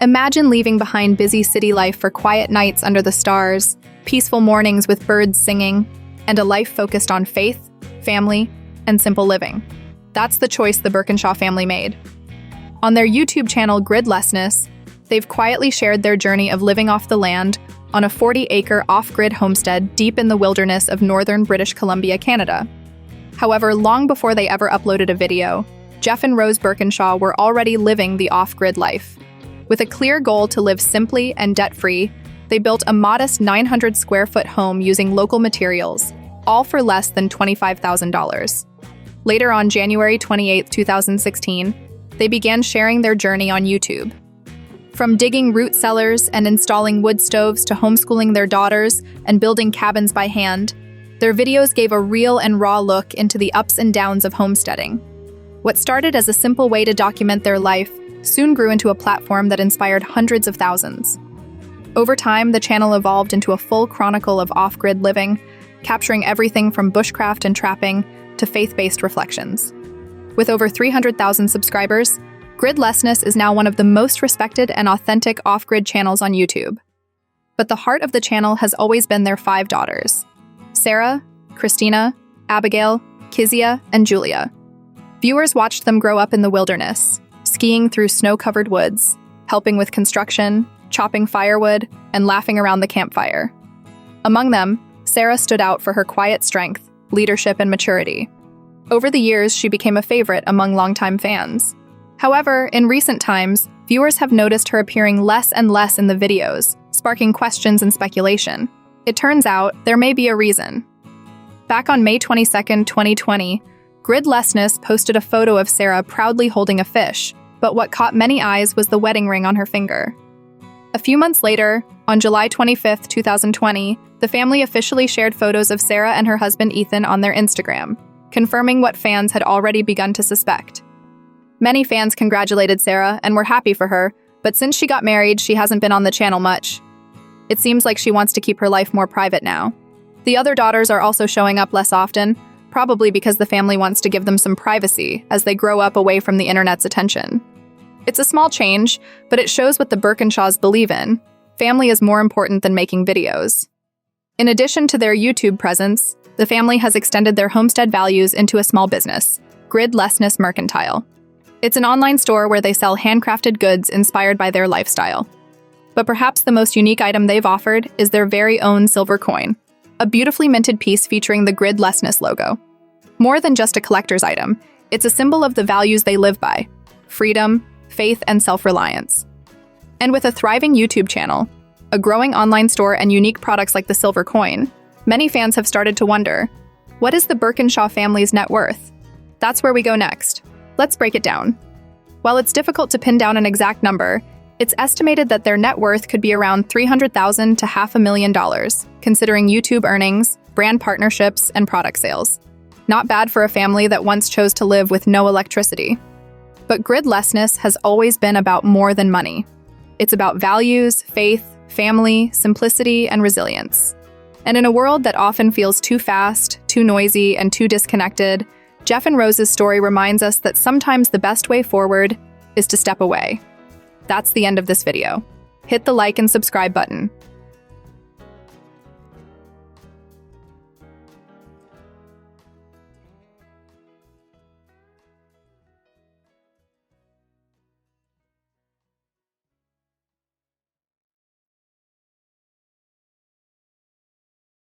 Imagine leaving behind busy city life for quiet nights under the stars, peaceful mornings with birds singing, and a life focused on faith, family, and simple living. That's the choice the Birkinshaw family made. On their YouTube channel Gridlessness, they've quietly shared their journey of living off the land on a 40-acre off-grid homestead deep in the wilderness of northern British Columbia, Canada. However, long before they ever uploaded a video, Jeff and Rose Birkinshaw were already living the off-grid life. With a clear goal to live simply and debt-free, they built a modest 900-square-foot home using local materials, all for less than $25,000. Later on January 28, 2016, they began sharing their journey on YouTube. From digging root cellars and installing wood stoves to homeschooling their daughters and building cabins by hand, their videos gave a real and raw look into the ups and downs of homesteading. What started as a simple way to document their life soon grew into a platform that inspired hundreds of thousands. Over time, the channel evolved into a full chronicle of off-grid living, capturing everything from bushcraft and trapping to faith-based reflections. With over 300,000 subscribers, Gridlessness is now one of the most respected and authentic off-grid channels on YouTube. But the heart of the channel has always been their 5 daughters: Sarah, Christina, Abigail, Kzia, and Julia. Viewers watched them grow up in the wilderness, skiing through snow-covered woods, helping with construction, chopping firewood, and laughing around the campfire. Among them, Sarah stood out for her quiet strength, leadership, and maturity. Over the years, she became a favorite among longtime fans. However, in recent times, viewers have noticed her appearing less and less in the videos, sparking questions and speculation. It turns out there may be a reason. Back on May 22, 2020, Gridlessness posted a photo of Sarah proudly holding a fish, but what caught many eyes was the wedding ring on her finger. A few months later, on July 25, 2020, the family officially shared photos of Sarah and her husband Ethan on their Instagram, confirming what fans had already begun to suspect. Many fans congratulated Sarah and were happy for her, but since she got married, she hasn't been on the channel much. It seems like she wants to keep her life more private now. The other daughters are also showing up less often, probably because the family wants to give them some privacy as they grow up away from the internet's attention. It's a small change, but it shows what the Birkinshaws believe in. Family is more important than making videos. In addition to their YouTube presence, the family has extended their homestead values into a small business, Gridlessness Mercantile. It's an online store where they sell handcrafted goods inspired by their lifestyle. But perhaps the most unique item they've offered is their very own silver coin, a beautifully minted piece featuring the Gridlessness logo. More than just a collector's item, it's a symbol of the values they live by: freedom, faith, and self-reliance. And with a thriving YouTube channel, a growing online store, and unique products like the silver coin, many fans have started to wonder, what is the Birkinshaw family's net worth? That's where we go next. Let's break it down. While it's difficult to pin down an exact number, it's estimated that their net worth could be around $300,000 to $500,000, considering YouTube earnings, brand partnerships, and product sales. Not bad for a family that once chose to live with no electricity. But Gridlessness has always been about more than money. It's about values, faith, family, simplicity, and resilience. And in a world that often feels too fast, too noisy, and too disconnected, Jeff and Rose's story reminds us that sometimes the best way forward is to step away. That's the end of this video. Hit the like and subscribe button.